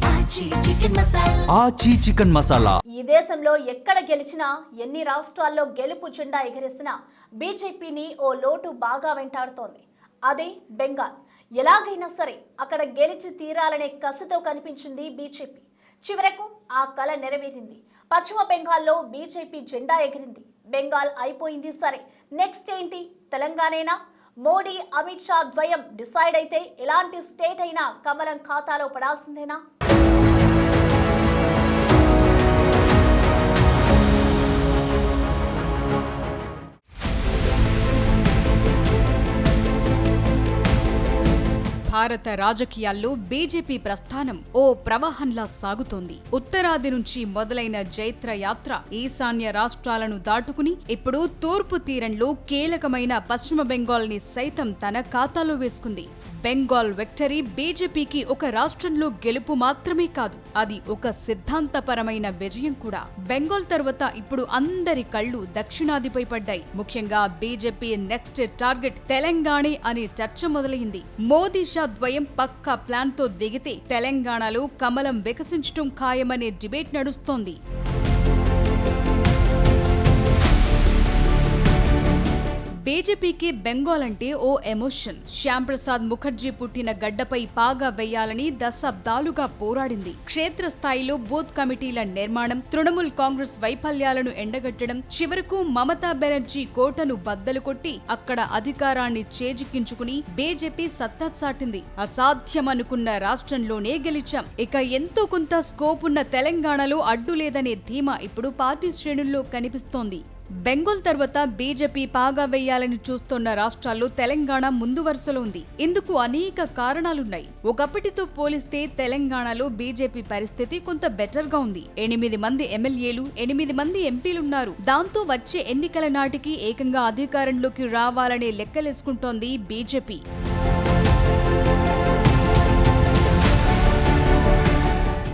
ఆచి చికెన్ మసాలా. ఈ దేశంలో ఎక్కడ గెలిచినా, ఎన్ని రాష్ట్రాల్లో గెలుపు జెండా ఎగరేసినా బీజేపీని ఓ లోటు బాగా వెంటాడుతోంది. అదే బెంగాల్. ఎలాగైనా సరే అక్కడ గెలిచి తీరాలనే కసితో కనిపించింది బీజేపీ. చివరకు ఆ కల నెరవేరింది. పశ్చిమ బెంగాల్లో బీజేపీ జెండా ఎగిరింది. బెంగాల్ అయిపోయింది సరే, నెక్స్ట్ ఏంటి? తెలంగాణేనా? మోడీ అమిత్ షా ద్వయం డిసైడ్ అయితే ఎలాంటి స్టేట్ అయినా కమలం ఖాతాలో పడాల్సిందేనా? భారత రాజకీయాల్లో బీజేపీ ప్రస్థానం ఓ ప్రవాహంలా సాగుతోంది. ఉత్తరాది నుంచి మొదలైన జైత్ర యాత్ర ఈశాన్య రాష్ట్రాలను దాటుకుని ఇప్పుడు తూర్పు తీరంలో కీలకమైన పశ్చిమ బెంగాల్ ని సైతం తన ఖాతాలో వేసుకుంది. బెంగాల్ విక్టరీ బీజేపీకి ఒక రాష్ట్రంలో గెలుపు మాత్రమే కాదు, అది ఒక సిద్ధాంతపరమైన విజయం కూడా. బెంగాల్ తర్వాత ఇప్పుడు అందరి కళ్లు దక్షిణాదిపై పడ్డాయి. ముఖ్యంగా బీజేపీ నెక్స్ట్ టార్గెట్ తెలంగాణ అని చర్చ మొదలైంది. మోదీ షా ద్వయం పక్కా ప్లాన్ తో దిగితే తెలంగాణలో కమలం వికసించడం ఖాయమనే డిబేట్ నడుస్తోంది. బీజేపీకి బెంగాల్ అంటే ఓ ఎమోషన్. శ్యామ్ ప్రసాద్ ముఖర్జీ పుట్టిన గడ్డపై పాగా వేయాలని దశాబ్దాలుగా పోరాడింది. క్షేత్రస్థాయిలో బూత్ కమిటీల నిర్మాణం, తృణమూల్ కాంగ్రెస్ వైఫల్యాలను ఎండగట్టడం, చివరకు మమతా బెనర్జీ కోటను బద్దలు కొట్టి అక్కడ అధికారాన్ని చేజిక్కించుకుని బీజేపీ సత్తా చాటింది. అసాధ్యమనుకున్న రాష్ట్రంలోనే గెలిచాం, ఇక ఎంతో కొంత స్కోప్ ఉన్న తెలంగాణలో అడ్డులేదనే ధీమా ఇప్పుడు పార్టీ శ్రేణుల్లో కనిపిస్తోంది. బెంగాల్ తర్వాత బీజేపీ పాగా వేయాలని చూస్తున్న రాష్ట్రాల్లో తెలంగాణ ముందు వరుసలో ఉంది. ఇందుకు అనేక కారణాలున్నాయి. ఒకప్పటితో పోలిస్తే తెలంగాణలో బీజేపీ పరిస్థితి కొంత బెటర్ గా ఉంది. 8 మంది ఎమ్మెల్యేలు, 8 మంది ఎంపీలున్నారు. దాంతో వచ్చే ఎన్నికల నాటికి ఏకంగా అధికారంలోకి రావాలనే లెక్కలేసుకుంటోంది బీజేపీ.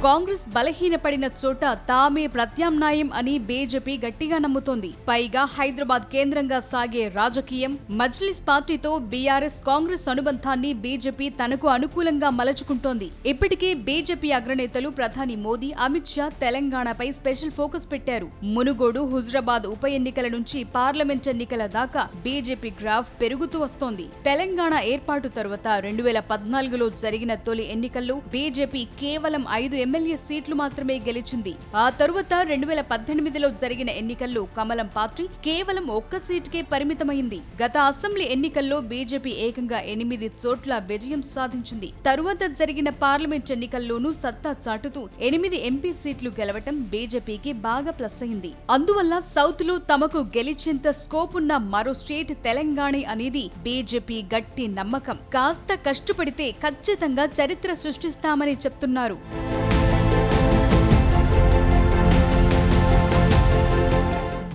కాంగ్రెస్ బలహీనపడిన చోట తామే ప్రత్యామ్నాయం అని బీజేపీ గట్టిగా నమ్ముతోంది. పైగా హైదరాబాద్ కేంద్రంగా సాగే రాజకీయం, మజ్లిస్ పార్టీతో బీఆర్ఎస్ కాంగ్రెస్ అనుబంధాన్ని బీజేపీ తనకు అనుకూలంగా మలచుకుంటోంది. ఇప్పటికే బీజేపీ అగ్రనేతలు ప్రధాని మోదీ, అమిత్ షా తెలంగాణపై స్పెషల్ ఫోకస్ పెట్టారు. మునుగోడు, హుజురాబాద్ ఉప ఎన్నికల నుంచి పార్లమెంట్ ఎన్నికల దాకా బీజేపీ గ్రాఫ్ పెరుగుతూ వస్తోంది. తెలంగాణ ఏర్పాటు తరువాత 2014లో జరిగిన తొలి ఎన్నికల్లో బీజేపీ కేవలం 5 ఎమ్మెల్యే సీట్లు మాత్రమే గెలిచింది. ఆ తరువాత 2018లో జరిగిన ఎన్నికల్లో కమలం పార్టీ కేవలం 1 సీటుకే పరిమితమైంది. గత అసెంబ్లీ ఎన్నికల్లో బీజేపీ ఏకంగా 8 చోట్ల విజయం సాధించింది. తరువాత జరిగిన పార్లమెంట్ ఎన్నికల్లోనూ సత్తా చాటుతూ 8 ఎంపీ సీట్లు గెలవటం బీజేపీకి బాగా ప్లస్ అయింది. అందువల్ల సౌత్ లో తమకు గెలిచేంత స్కోప్ ఉన్న మరో స్టేట్ తెలంగాణ అనేది బీజేపీ గట్టి నమ్మకం. కాస్త కష్టపడితే ఖచ్చితంగా చరిత్ర సృష్టిస్తామని చెప్తున్నారు.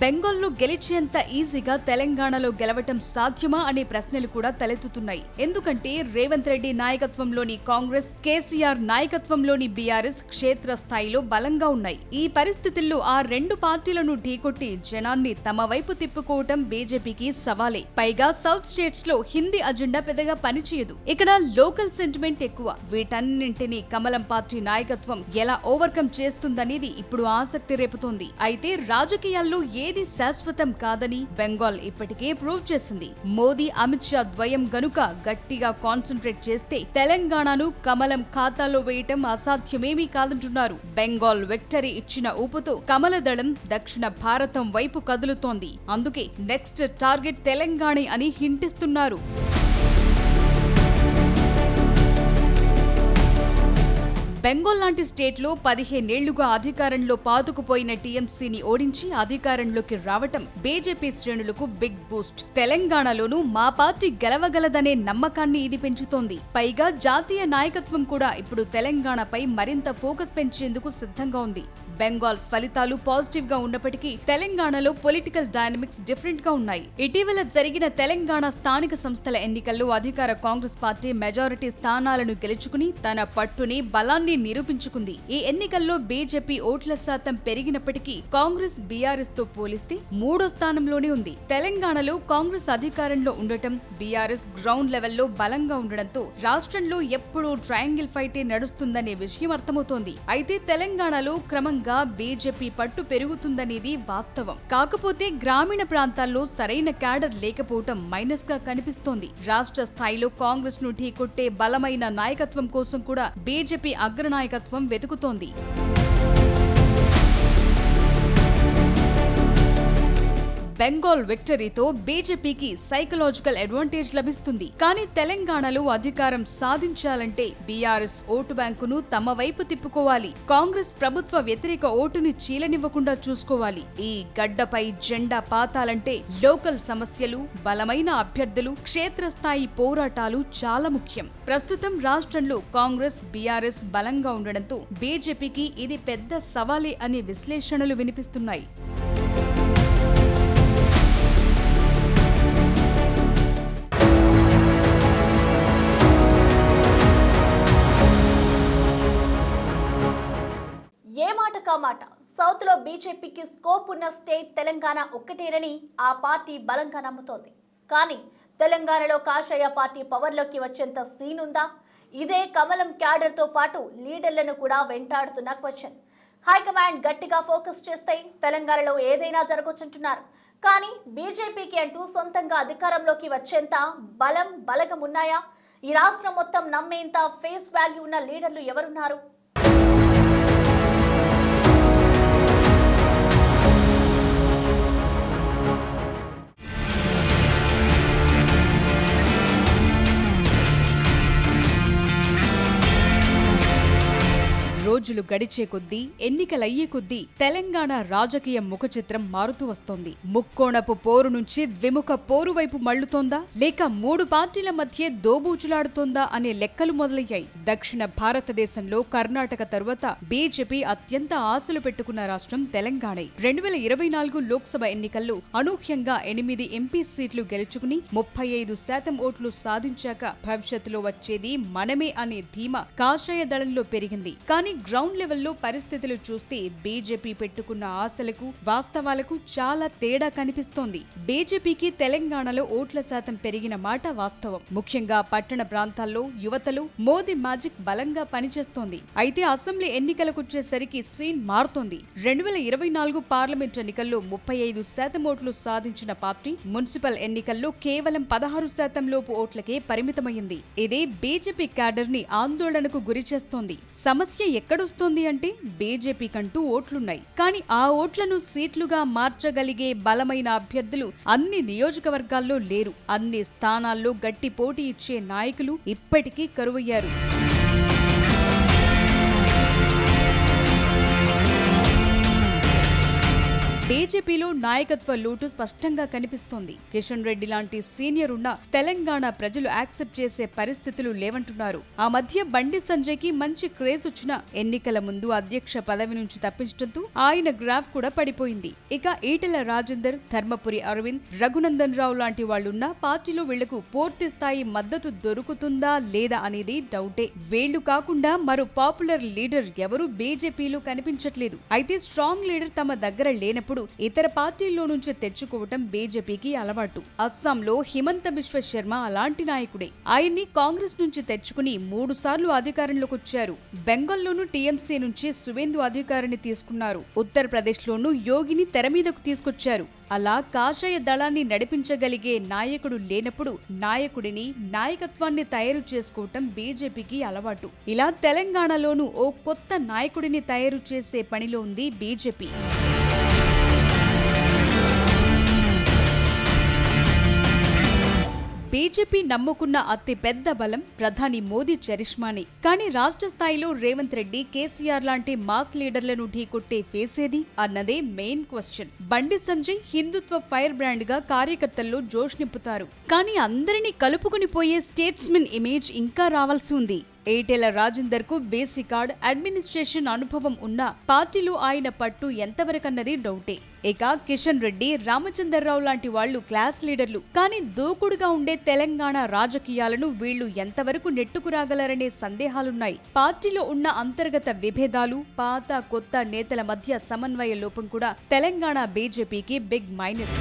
బెంగాల్లో గెలిచేంత ఈజీగా తెలంగాణలో గెలవటం సాధ్యమా అనే ప్రశ్నలు కూడా తలెత్తుతున్నాయి. ఎందుకంటే రేవంత్ రెడ్డి నాయకత్వంలోని కాంగ్రెస్, కేసీఆర్ నాయకత్వంలోని బీఆర్ఎస్ క్షేత్రస్థాయిలో బలంగా ఉన్నాయి. ఈ పరిస్థితుల్లో ఆ రెండు పార్టీలను ఢీకొట్టి జనాన్ని తమ వైపు తిప్పుకోవటం బీజేపీకి సవాలే. పైగా సౌత్ స్టేట్స్ లో హిందీ అజెండా పెద్దగా పనిచేయదు. ఇక్కడ లోకల్ సెంటిమెంట్ ఎక్కువ. వీటన్నింటినీ కమలం పార్టీ నాయకత్వం ఎలా ఓవర్కమ్ చేస్తుందనేది ఇప్పుడు ఆసక్తి రేపుతోంది. అయితే రాజకీయాల్లో ఏది శాశ్వతం కాదని బెంగాల్ ఇప్పటికే ప్రూవ్ చేసింది. మోదీ, అమిత్ షా ద్వయం గనుక గట్టిగా కాన్సంట్రేట్ చేస్తే తెలంగాణను కమలం ఖాతాలో వేయటం అసాధ్యమేమీ కాదంటున్నారు. బెంగాల్ విక్టరీ ఇచ్చిన ఊపుతో కమలదళం దక్షిణ భారతం వైపు కదులుతోంది. అందుకే నెక్స్ట్ టార్గెట్ తెలంగాణ అని హింటిస్తున్నారు. బెంగాల్ లాంటి స్టేట్లో 15 ఏళ్లుగా అధికారంలో పాతుకుపోయిన టీఎంసీని ఓడించి అధికారంలోకి రావటం బీజేపీ శ్రేణులకు బిగ్ బూస్ట్. తెలంగాణలోనూ మా పార్టీ గెలవగలదనే నమ్మకాన్ని ఇది పెంచుతోంది. పైగా జాతీయ నాయకత్వం కూడా ఇప్పుడు తెలంగాణపై మరింత ఫోకస్ పెంచేందుకు సిద్ధంగా ఉంది. బెంగాల్ ఫలితాలు పాజిటివ్ గా ఉన్నప్పటికీ తెలంగాణలో పొలిటికల్ డైనమిక్స్ డిఫరెంట్ గా ఉన్నాయి. ఇటీవల జరిగిన తెలంగాణ స్థానిక సంస్థల ఎన్నికల్లో అధికార కాంగ్రెస్ పార్టీ మెజారిటీ స్థానాలను గెలుచుకుని తన పట్టుని, బలాన్ని దాన్ని నిరూపించుకుంది. ఈ ఎన్నికల్లో బీజేపీ ఓట్ల శాతం పెరిగినప్పటికీ కాంగ్రెస్ బీఆర్ఎస్ తో పోలిస్తే 3వ స్థానంలోనే ఉంది. తెలంగాణలో కాంగ్రెస్ అధికారంలో ఉండటం, బీఆర్ఎస్ గ్రౌండ్ లెవెల్లో బలంగా ఉండడంతో రాష్ట్రంలో ఎప్పుడూ ట్రయాంగిల్ ఫైటే నడుస్తుందనే విషయం అర్థమవుతోంది. అయితే తెలంగాణలో క్రమంగా బీజేపీ పట్టు పెరుగుతుందనేది వాస్తవం. కాకపోతే గ్రామీణ ప్రాంతాల్లో సరైన క్యాడర్ లేకపోవటం మైనస్ గా కనిపిస్తోంది. రాష్ట్ర స్థాయిలో కాంగ్రెస్ ను ఢీకొట్టే బలమైన నాయకత్వం కోసం కూడా బీజేపీ అగ్రనాయకత్వం వెతుకుతోంది. బెంగాల్ విక్టరీతో బీజేపీకి సైకలాజికల్ అడ్వాంటేజ్ లభిస్తుంది. కానీ తెలంగాణలో అధికారం సాధించాలంటే బీఆర్ఎస్ ఓటు బ్యాంకును తమ వైపు తిప్పుకోవాలి. కాంగ్రెస్ ప్రభుత్వ వ్యతిరేక ఓటుని చీలనివ్వకుండా చూసుకోవాలి. ఈ గడ్డపై జెండా పాతాలంటే లోకల్ సమస్యలు, బలమైన అభ్యర్థులు, క్షేత్రస్థాయి పోరాటాలు చాలా ముఖ్యం. ప్రస్తుతం రాష్ట్రంలో కాంగ్రెస్, బీఆర్ఎస్ బలంగా ఉండడంతో బీజేపీకి ఇది పెద్ద సవాలే అనే విశ్లేషణలు వినిపిస్తున్నాయి. ఏ మాట కామాట సౌత్ లో బీజేపీకి స్కోప్ ఉన్న స్టేట్ తెలంగాణ ఒక్కటేనని ఆ పార్టీ బలంగా నమ్ముతోంది. కానీ తెలంగాణలో కాషాయ పార్టీ పవర్లోకి వచ్చేంత సీన్ ఉందా? ఇదే కమలం క్యాడర్ తో పాటు లీడర్లను కూడా వెంటాడుతున్న క్వశ్చన్. హైకమాండ్ గట్టిగా ఫోకస్ చేస్తే తెలంగాణలో ఏదైనా జరగొచ్చంటున్నారు. కానీ బీజేపీకి అంటూ సొంతంగా అధికారంలోకి వచ్చేంత బలగం ఉన్నాయా? ఈ రాష్ట్రం మొత్తం నమ్మేంత ఫేస్ వాల్యూ ఉన్న లీడర్లు ఎవరున్నారు? రోజులు గడిచే కొద్దీ, ఎన్నికలయ్యే కొద్దీ తెలంగాణ రాజకీయ ముఖ చిత్రం మారుతూ వస్తోంది. ముక్కోణపు పోరు నుంచి ద్విముఖ పోరు వైపు మళ్లుతోందా, లేక 3 పార్టీల మధ్య దోబూచులాడుతోందా అనే లెక్కలు మొదలయ్యాయి. దక్షిణ భారతదేశంలో కర్ణాటక తరువాత బీజేపీ అత్యంత ఆశలు పెట్టుకున్న రాష్ట్రం తెలంగాణే. 2024 లోక్సభ ఎన్నికల్లో అనూహ్యంగా 8 ఎంపీ సీట్లు గెలుచుకుని 35% ఓట్లు సాధించాక భవిష్యత్తులో వచ్చేది మనమే అనే ధీమా కాషాయ దళంలో పెరిగింది. కానీ గ్రౌండ్ లెవెల్లో పరిస్థితులు చూస్తే బీజేపీ పెట్టుకున్న ఆశలకు, వాస్తవాలకు చాలా తేడా కనిపిస్తోంది. బీజేపీకి తెలంగాణలో ఓట్ల శాతం పెరిగిన మాట వాస్తవం. ముఖ్యంగా పట్టణ ప్రాంతాల్లో యువతలో మోదీ మ్యాజిక్ బలంగా పనిచేస్తోంది. అయితే అసెంబ్లీ ఎన్నికలకొచ్చేసరికి సీన్ మారుతోంది. 2024 పార్లమెంట్ ఎన్నికల్లో 35% ఓట్లు సాధించిన పార్టీ మున్సిపల్ ఎన్నికల్లో కేవలం 16% లోపు ఓట్లకే పరిమితమైంది. ఇదే బీజేపీ క్యాడర్ ని ఆందోళనకు గురిచేస్తోంది. సమస్య ఎక్కడొస్తోంది అంటే బీజేపీకంటూ ఓట్లున్నాయి. కానీ ఆ ఓట్లను సీట్లుగా మార్చగలిగే బలమైన అభ్యర్థులు అన్ని నియోజకవర్గాల్లో లేరు. అన్ని స్థానాల్లో గట్టి పోటీ ఇచ్చే నాయకులు ఇప్పటికీ కరువయ్యారు. బీజేపీలో నాయకత్వ లోటు స్పష్టంగా కనిపిస్తోంది. కిషన్ రెడ్డి లాంటి సీనియర్ ఉన్న తెలంగాణ ప్రజలు యాక్సెప్ట్ చేసే పరిస్థితులు లేవంటున్నారు. ఆ మధ్య బండి సంజయ్ కి మంచి క్రేజ్ వచ్చిన ఎన్నికల ముందు అధ్యక్ష పదవి నుంచి తప్పించడంతో ఆయన గ్రాఫ్ కూడా పడిపోయింది. ఇక ఈటెల రాజేందర్, ధర్మపురి అరవింద్, రఘునందన్ రావు లాంటి వాళ్లున్న పార్టీలో వీళ్లకు పూర్తి స్థాయి మద్దతు దొరుకుతుందా లేదా అనేది డౌటే. వీళ్లు కాకుండా మరో పాపులర్ లీడర్ ఎవరూ బీజేపీలో కనిపించట్లేదు. అయితే స్ట్రాంగ్ లీడర్ తమ దగ్గర లేనప్పుడు ఇతర పార్టీల్లో నుంచి తెచ్చుకోవటం బీజేపీకి అలవాటు. అస్సాంలో హిమంత బిశ్వ శర్మ అలాంటి నాయకుడే. ఆయన్ని కాంగ్రెస్ నుంచి తెచ్చుకుని 3 సార్లు అధికారంలోకి వచ్చారు. బెంగాల్లోనూ టీఎంసీ నుంచి సువేందు అధికారాన్ని తీసుకున్నారు. ఉత్తరప్రదేశ్లోనూ యోగిని తెర మీదకు తీసుకొచ్చారు. అలా కాషాయ దళాన్ని నడిపించగలిగే నాయకుడు లేనప్పుడు నాయకుడిని, నాయకత్వాన్ని తయారు చేసుకోవటం బీజేపీకి అలవాటు. ఇలా తెలంగాణలోనూ ఓ కొత్త నాయకుడిని తయారు చేసే పనిలో ఉంది బీజేపీ. బీజేపీ నమ్ముకున్న అతి పెద్ద బలం ప్రధాని మోదీ చరిష్మానే. కానీ రాష్ట్ర స్థాయిలో రేవంత్ రెడ్డి, కేసీఆర్ లాంటి మాస్ లీడర్లను ఢీకొట్టే ఫేసేది అన్నదే మెయిన్ క్వశ్చన్. బండి సంజయ్ హిందుత్వ ఫైర్ బ్రాండ్ గా కార్యకర్తల్లో జోష్ నింపుతారు. కానీ అందరినీ కలుపుకుని పోయే స్టేట్స్మెన్ ఇమేజ్ ఇంకా రావాల్సి ఉంది. ఈటెల రాజేందర్ కు బేసిక్ కార్డ్ అడ్మినిస్ట్రేషన్ అనుభవం ఉన్న పార్టీలో ఆయన పట్టు ఎంతవరకన్నది డౌటే. ఇక కిషన్ రెడ్డి, రామచంద్రరావు లాంటి వాళ్లు క్లాస్ లీడర్లు. కానీ దూకుడుగా ఉండే తెలంగాణ రాజకీయాలను వీళ్లు ఎంతవరకు నెట్టుకురాగలరనే సందేహాలున్నాయి. పార్టీలో ఉన్న అంతర్గత విభేదాలు, పాత కొత్త నేతల మధ్య సమన్వయ లోపం కూడా తెలంగాణ బీజేపీకి big minus.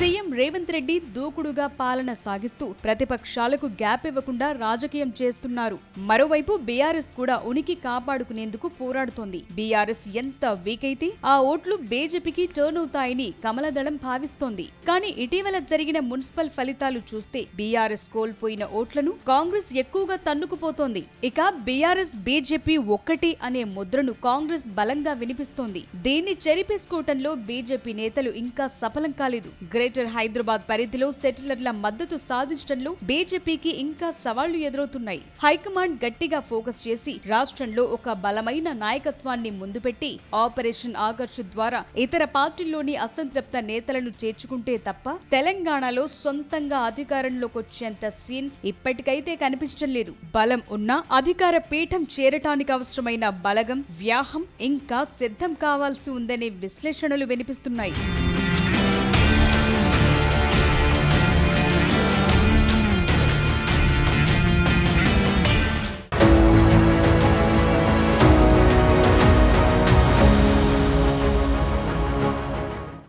CM Revanth Reddy దూకుడుగా పాలన సాగిస్తూ ప్రతిపక్షాలకు గ్యాప్ ఇవ్వకుండా రాజకీయం చేస్తున్నారు. మరోవైపు బీఆర్ఎస్ కూడా ఉనికి కాపాడుకునేందుకు పోరాడుతోంది. బీఆర్ఎస్ ఎంత వీక్ అయితే ఆ ఓట్లు బీజేపీకి టర్న్ అవుతాయని కమలదళం భావిస్తోంది. కానీ ఇటీవల జరిగిన మున్సిపల్ ఫలితాలు చూస్తే బీఆర్ఎస్ కోల్పోయిన ఓట్లను కాంగ్రెస్ ఎక్కువగా తన్నుకుపోతోంది. ఇక బీఆర్ఎస్ బీజేపీ ఒక్కటి అనే ముద్రను కాంగ్రెస్ బలంగా వినిపిస్తోంది. దీన్ని చెరిపేసుకోవటంలో బీజేపీ నేతలు ఇంకా సఫలం కాలేదు. గ్రేటర్ హైదరాబాద్ పరిధిలో సెటిలర్ల మద్దతు సాధించడంలో బీజేపీకి ఇంకా సవాళ్లు ఎదురవుతున్నాయి. హైకమాండ్ గట్టిగా ఫోకస్ చేసి రాష్ట్రంలో ఒక బలమైన నాయకత్వాన్ని ముందుపెట్టి ఆపరేషన్ ఆకర్ష్ ద్వారా ఇతర పార్టీల్లోని అసంతృప్త నేతలను చేర్చుకుంటే తప్ప తెలంగాణలో సొంతంగా అధికారంలోకి వచ్చేంత సీన్ ఇప్పటికైతే కనిపించడం లేదు. బలం ఉన్నా అధికార పీఠం చేరటానికి అవసరమైన బలగం, వ్యాహం ఇంకా సిద్ధం కావాల్సి ఉందనే విశ్లేషణలు వినిపిస్తున్నాయి.